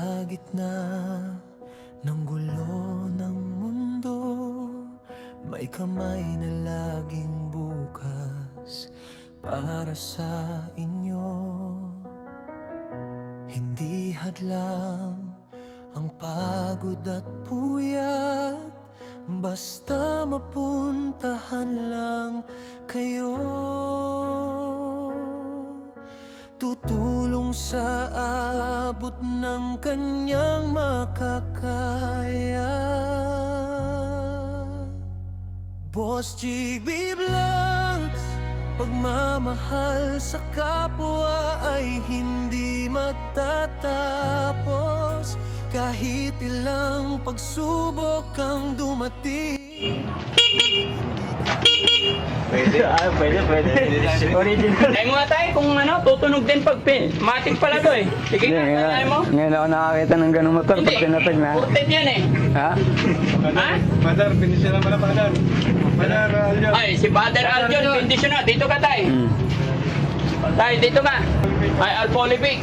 Sa gitna ng gulo ng mundo, may kamay na laging bukas para sa inyo. Hindi hadlang ang pagod at puyat, basta mapuntahan lang kayo. Tutulong sa abot ng kanyang makakaya. Boss GB Vlogs, pagmamahal sa kapwa ay hindi matatapos. Kahit ilang pagsubok ang dumating. Pwede. Pwede. Original. Ay mga tayo kung ano, tutunog din pag matik pala to eh. Sige nga, try mo. Ngayon ako nakakita ng ganung motor pag tinatag na. Kurtet yan eh. Ha? Ha? Father, pinisya naman na Father. Father, Aljon. Ay, si Father Aljon, bendisyon na. Dito ka tayo. Tayo, dito ka. Ay, Alpolivic.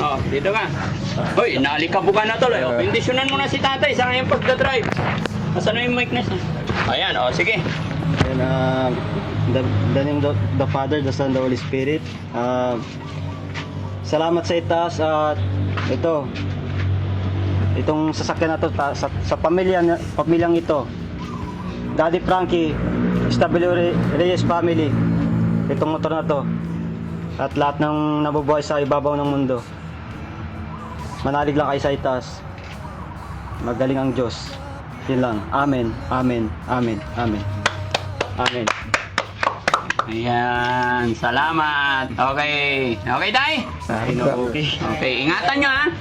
Oh, dito ka. Hoy, nalikabukan na to. Oh, bendisyonan mo na si tatay sa ngayong pagdadrive. Asan na yung mic na siya? Ayan, oh, sige. And the name of the Father, the Son, the Holy Spirit. Salamat sa itaas at itong sasakyan na to sa pamilyang ito. Daddy Frankie, SW Reyes family. Itong motor na to at lahat ng nabubuhay sa ibabaw ng mundo. Manalig lang kayo sa itaas. Magaling ang Diyos. Yun lang. Amen. Amen. Amen. Amen. Amen. Ayan, salamat. Okay. Okay, tay? Okay, ingatan nyo ha.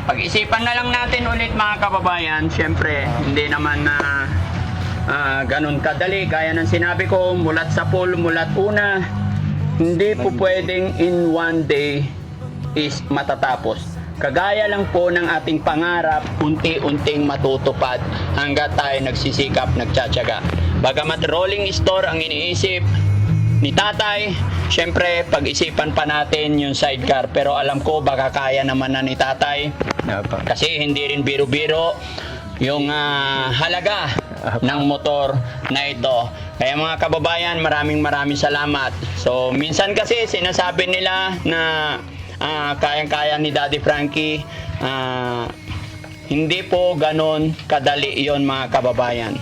Pag-isipan na lang natin ulit mga kababayan. Siyempre, hindi naman na ganun kadali. Gaya ng sinabi ko, mulat sa pool, mulat una. Hindi po pwedeng in one day is matatapos. Kagaya lang po ng ating pangarap, unti-unting matutupad hanggat tayo nagsisikap, nagtsatsaga. Bagamat rolling store ang iniisip ni tatay, syempre pag-isipan pa natin yung sidecar. Pero alam ko baka kaya naman na ni tatay. Kasi hindi rin biro-biro yung halaga ng motor na ito. Kaya mga kababayan, maraming salamat. So minsan kasi sinasabi nila na kayang-kaya ni Daddy Frankie, hindi po ganon kadali yon mga kababayan.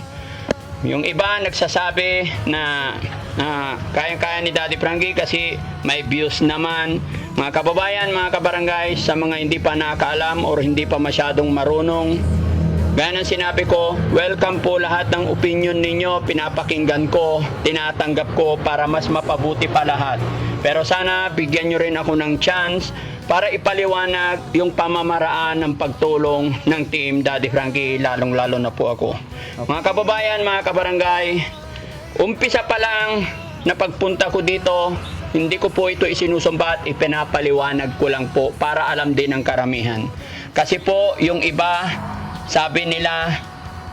Yung iba nagsasabi na kayang-kaya ni Daddy Frankie kasi may views naman. Mga kababayan, mga kabarangay, sa mga hindi pa nakakaalam or hindi pa masyadong marunong, gaya ng sinabi ko, welcome po lahat ng opinion ninyo, pinapakinggan ko, tinatanggap ko para mas mapabuti pa lahat. Pero sana bigyan nyo rin ako ng chance para ipaliwanag yung pamamaraan ng pagtulong ng team Daddy Frankie, lalong-lalo na po ako. Mga kababayan, mga kabarangay, umpisa pa lang na pagpunta ko dito, hindi ko po ito isinusumbat, ipinapaliwanag ko lang po para alam din ng karamihan. Kasi po, yung iba, sabi nila,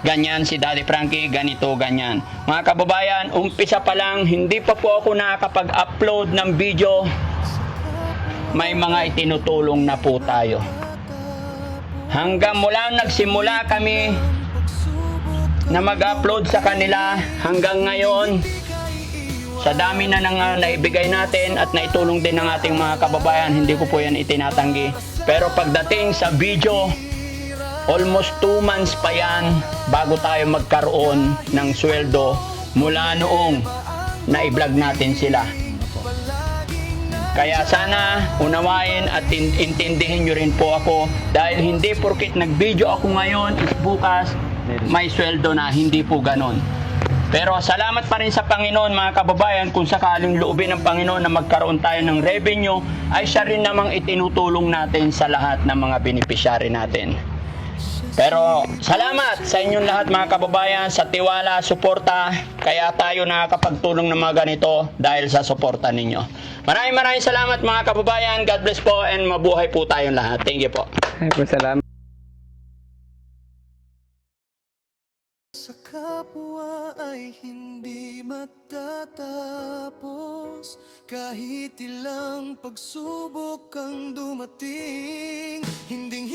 ganyan si Daddy Frankie, ganito, ganyan. Mga kababayan, umpisa pa lang, hindi pa po ako nakakapag-upload ng video. May mga itinutulong na po tayo. Hanggang mula nagsimula kami na mag-upload sa kanila, hanggang ngayon, sa dami na nang naibigay natin at naitulong din ng ating mga kababayan, hindi ko po yan itinatanggi. Pero pagdating sa video, almost 2 months pa yan bago tayo magkaroon ng sweldo mula noong na-vlog natin sila. Kaya sana unawain at intindihin nyo rin po ako, dahil hindi porkit nag-video ako ngayon is bukas may sweldo na, hindi po ganon. Pero salamat pa rin sa Panginoon mga kababayan, kung sakaling loobin ng Panginoon na magkaroon tayo ng revenue, ay siya rin namang itinutulong natin sa lahat ng mga beneficiary natin. Pero salamat sa inyong lahat mga kababayan sa tiwala, suporta. Kaya tayo nakakapagtulong ng mga ganito dahil sa suporta ninyo. Maraming salamat mga kababayan. God bless po and mabuhay po tayong lahat. Thank you po. Salamat. Sa kapwa ay hindi matatapos. Kahit ilang pagsubok ang dumating, hinding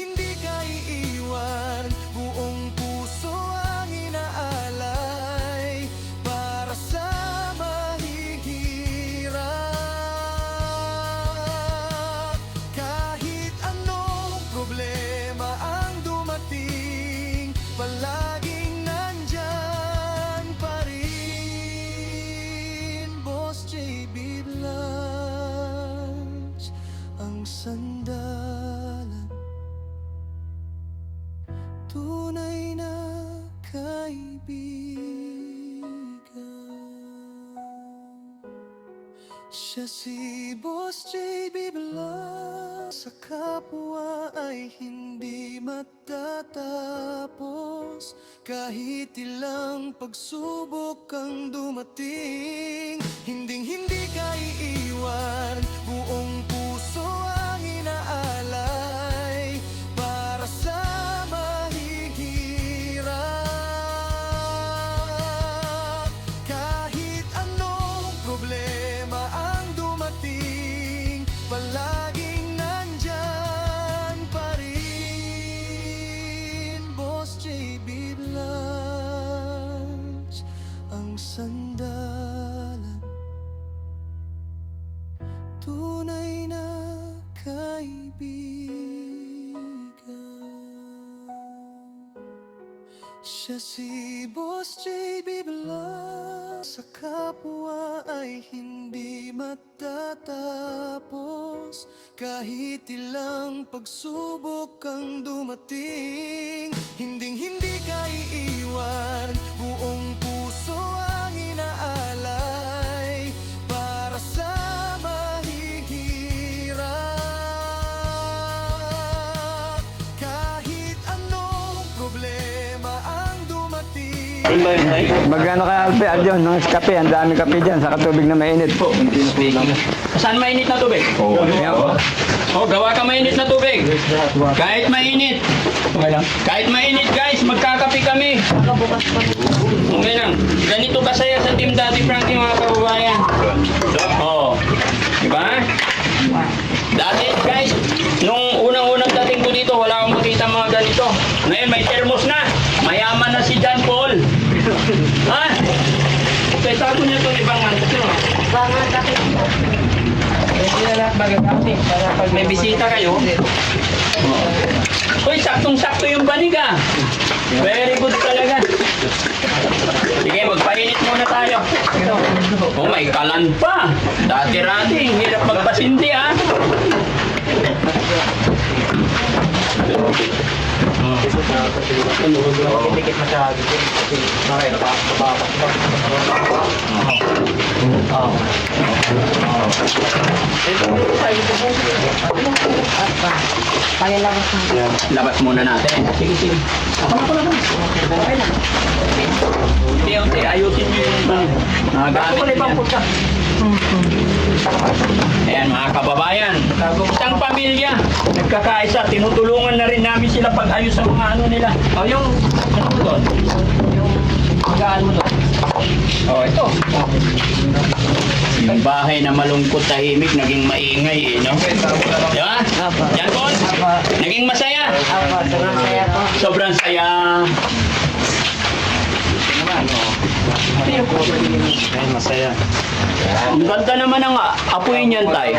tunay na kaibigan. Siya si Boss JB Vlog. Sa kapwa ay hindi matatapos, kahit ilang pagsubok ang dumating. Hindi ka iiwan, buong puso ang inaalay para sa mahihirap. Kahit anong problema ang dumating, palaging nandyan pa rin. Boss JB Vlogs, ang sandalan, tunay na kaibigan. Siya si Boss JB Vlog. Sa kapwa ay hindi matatapos, kahit ilang pagsubok ang dumating. Hindi ka iiwan, buong puso ang inaalay para sa mahihirap. Kahit anong problema ang dumating. Magkano ka Alpe, Aljon, ng kape, ang dami kape dyan, sa katubig na mainit po. Saan mainit na tubig? Gawa ka mainit na tubig. Kahit mainit. Kahit mainit guys, magkakape kami. Okay lang. Ganito kasaya sa Team Daddy Frankie mga kababayan. Diba? Dati guys, nung unang-unang dating ko dito, wala akong makita mga ganito. Ngayon may thermos na. Mayaman na si John Paul. Ha? Okay, tago niya itong ibang ano. Para pag may bisita kayo. Uy, saktong-sakto yung baniga. Very good talaga. Sige, magpainit muna tayo. Oh, may kalan pa. Dati-rati, hirap magpasindi ha. Dikit masyado. Bakit? Labas muna natin. Sige. Unti-unti, ayusin nyo yung mga gamit yan. Ayan mga kababayan, isang pamilya, nagkakaisa, tinutulungan na rin namin sila pag-ayos sa mga ano nila. Yung, ano doon? Yung magaan mo doon. Ito. Yung bahay na malungkot tahimik, naging maingay no? Diba? Yan po? Naging masaya? Sobrang saya. Masaya. Ang ganda naman ang apoy niyan, tay.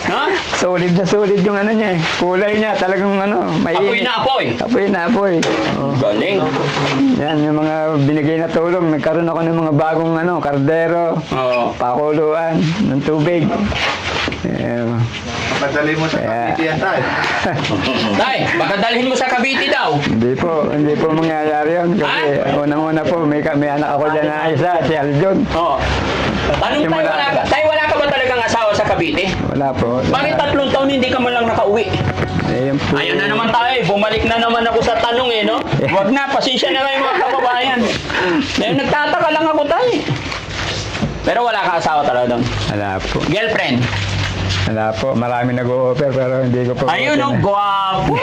Ha? Solid na solid yung ano niya eh. Kulay niya, talagang ano, Apoy mainit. na apoy. Apoy na apoy. Galing. Yan, yung mga binigay na tulong. Nagkaroon ako ng mga bagong ano, kardero, Oo. pakuluan, ng tubig. Padali mo sa Cavite yan, tay. Tay, baka dalhin mo sa Cavite daw. Hindi po mangyayari yun. Kasi unang-una po, may anak ako dyan na isa, si Aljon. Oo. Tanong tayo, wala ka ba talagang asawa sa Cavite? Wala po. Bakit 3 taon hindi ka man lang nakauwi? Ayun po. Ayan na naman tayo, bumalik na naman ako sa tanong no? Wag na, pasensya na kayo mga kababayan. Nagtataka lang ako tayo. Pero wala ka asawa talaga doon. Wala po. Girlfriend? Wala po. Marami nag-o-offer pero hindi ko po. Ayun, ang gwapo.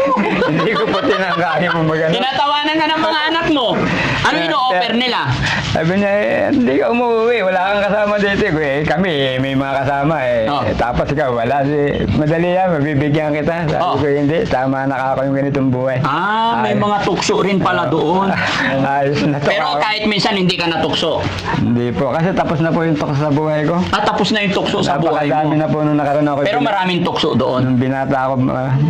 Hindi ko po tinangkaya mo magano. Tinatawanan ka ng mga anak mo. Ano yung offer nila? Sabi niya, hindi ka umuwi. Wala kang kasama dito. Kami, may mga kasama Oh. Tapos ikaw, wala. Madali yan, mabibigyan kita. Sabi ko, hindi. Tama na ako yung ganitong buhay. May mga tukso rin pala doon. Ayos na to. Pero kahit minsan hindi ka natukso. Hindi po. Kasi tapos na po yung tukso sa buhay ko. Tapos na yung tukso sa buhay Napakadami mo. na po nung nakaroon ako. Pero maraming tukso doon. Nung binata ako,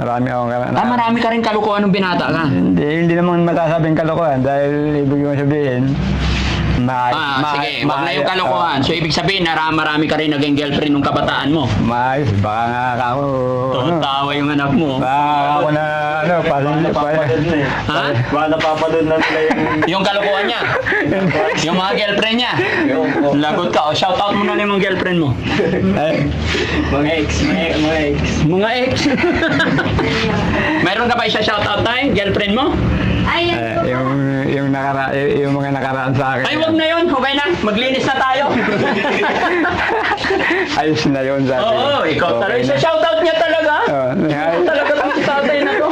marami akong Marami ka rin kalukuhan nung binata ka. Hindi naman matasabing kalokohan dahil ibig mo sabihin, Sige, wag na yung kalokohan. So, ibig sabihin, marami ka rin naging girlfriend nung kabataan mo. Maayos, baka nga ako, Tawa yung anak mo. baka ako na, parang, Ha? Baka napapanood na nila yung... Yung kalokohan niya. Yung mga girlfriend niya. Lagot ka. O, shout out mo na yung mga girlfriend mo. Mga ex. Mga ex. Mayroon ka ba isa shout out tayo? Girlfriend mo? yung mga nakaraan sa akin. Ay, wag na yun. Okay na. Maglinis na tayo. Ayos na yun sa akin. Oo, ikaw Okay talaga. na. Sa shout out niya talaga. Ikaw talaga itong tatay na to.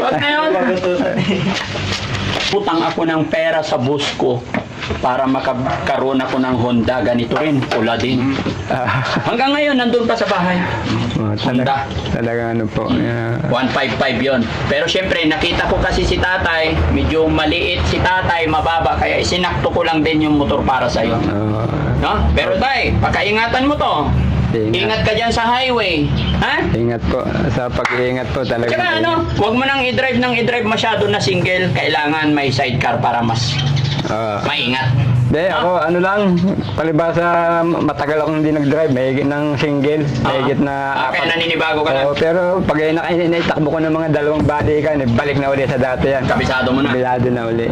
Wag na yun. Putang ako ng pera sa bus ko para makakaroon ako ng Honda. Ganito rin, pula din. Hanggang ngayon, nandun pa sa bahay. Honda. Talaga ano po. 155 yon. Pero syempre, nakita ko kasi si tatay, medyo maliit si tatay, mababa, kaya isinakto ko lang din yung motor para sa'yo. No? Pero tay, pagkaingatan mo to. Ingat ka dyan sa highway. Ha? Ingat po. Sa pag-iingat po talaga. Tsaka ano, huwag mo nang i-drive masyado na single. Kailangan may sidecar para mas maingat. Hindi, ako ano lang, palibasa matagal akong hindi nag-drive, mahigit ng single, mahigit na Kaya naninibago ka na. Oo, pero pag naitakbo ko ng mga dalawang balikan, balik na uli sa dati yan. Kabisado mo na. Kabisado na uli.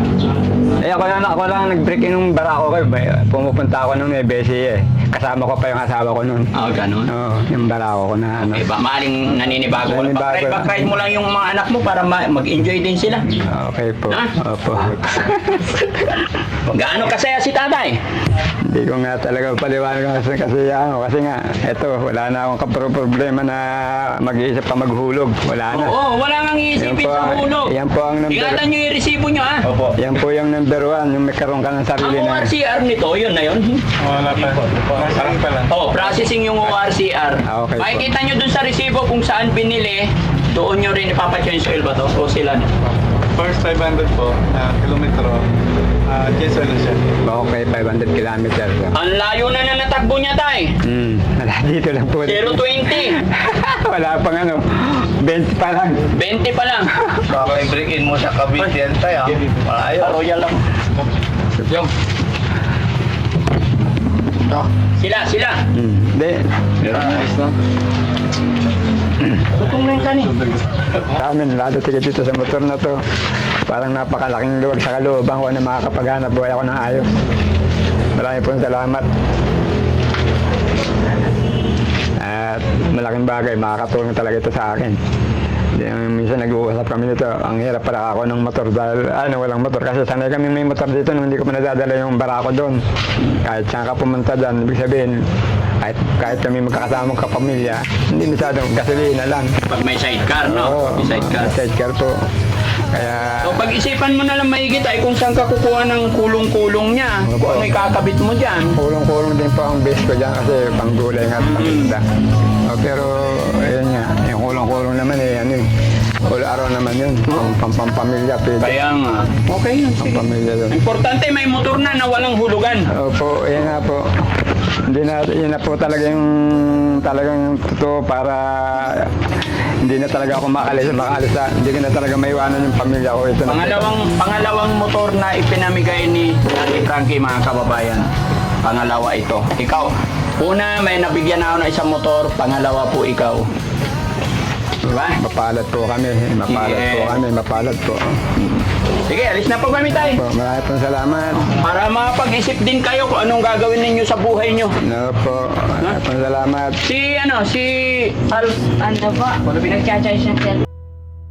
Ako lang nag-break in ng barako ko, pumupunta ako nung Nebesia Kasama ko pa yung asawa ko nun. Ganun. Oo, yung barako ko na ano. Okay ba? Maling naninibago. Back-ride mo lang yung mga anak mo para mag-enjoy din sila. Okay po. Ha? Opo. Gaano kasaya si tatay? Hindi ko nga talaga paliwanag kasi nga, eto, wala na akong problema na mag-iisip pa maghulog. Wala na. Oo, wala nang iisipin sa hulog. Yan po ang number. Ingatan nyo yung resibo nyo, ha? Opo. Yan po yung number 1, yung may karoon ka ng sarili Ang na. ORCR nito, yun na yun. Wala pa. Parang pala. Oh, processing yung ORCR. Okay po. Makikita nyo dun sa resibo kung saan binili, doon nyo rin ipapatyo yung oil ba to? O sila na? First 500 po, kilometro. Yes, ano siya. Okay, 500 kilometers. Ang layo na natakbo niya, tay. Wala dito lang po. 0-20. Wala pang 20 pa lang. 20 pa lang. Baka i-break-in mo sa Cavite yan tayo. Malayo. Royal lang. Yung. Sila. Hindi. Ayos na. Tutungin ka ni. Sa amin, lalo tigil dito sa motor na to. Parang napakalaking luwag sa kalooban ko na makakapaghanap buhay ako ng ayos. Marami pong salamat. At malaking bagay, makakatulong talaga ito sa akin. Minsan nag-uusap kami nito, ang hirap pala ako ng motor dahil walang motor. Kasi sanay kami may motor dito nung hindi ko pa nadadala yung barako doon. Kahit saan ka pumunta doon, ibig sabihin, kahit kami magkakasamang kapamilya, hindi masyadong gasolina lang. Pag may sidecar, no? Oo, May sidecar. sidecar po. Kaya, So pag-isipan mo na lang mahigit ay kung saan ka kukuha ng kulong-kulong niya. Kung ano ikakabit mo dyan. kulong-kulong din po ang base ko dyan kasi panggulay nga at panginda. Pero, ayun nga, yung kulong-kulong naman all araw naman yun. Pampamilya, pwede. Kaya nga. Okay yun. Sige. Pampamilya yun. Importante may motor na walang hulugan. Opo, yan nga po. Yun na po talagang totoo para hindi na talaga ako makalis hindi ko na talaga maiwanan yung pamilya ko. Ito Pangalawang motor na ipinamigay ni Daddy Frankie, mga kababayan. Pangalawa ito. Ikaw, una may nabigyan ako ng isang motor, pangalawa po ikaw. Diba? Mapalad po kami. Mapalad po. Sige, alis na po kami tayo. Marami pong salamat. Para makapag-isip din kayo kung anong gagawin ninyo sa buhay nyo. No po. Marami pong salamat. Si ano ba? Wala pinagchachay siya.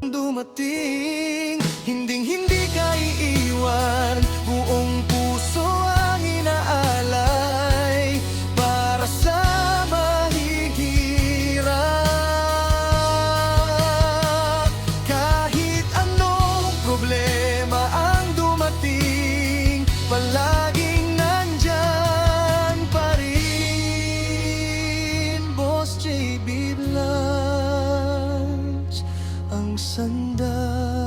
Dumating, hindi ka iiwan. Buong puso ang inaalay para sa mahihirap. Kahit anong problema ang dumating, palaging nandyan pa rin. Boss JB Vlogs, ang sandal.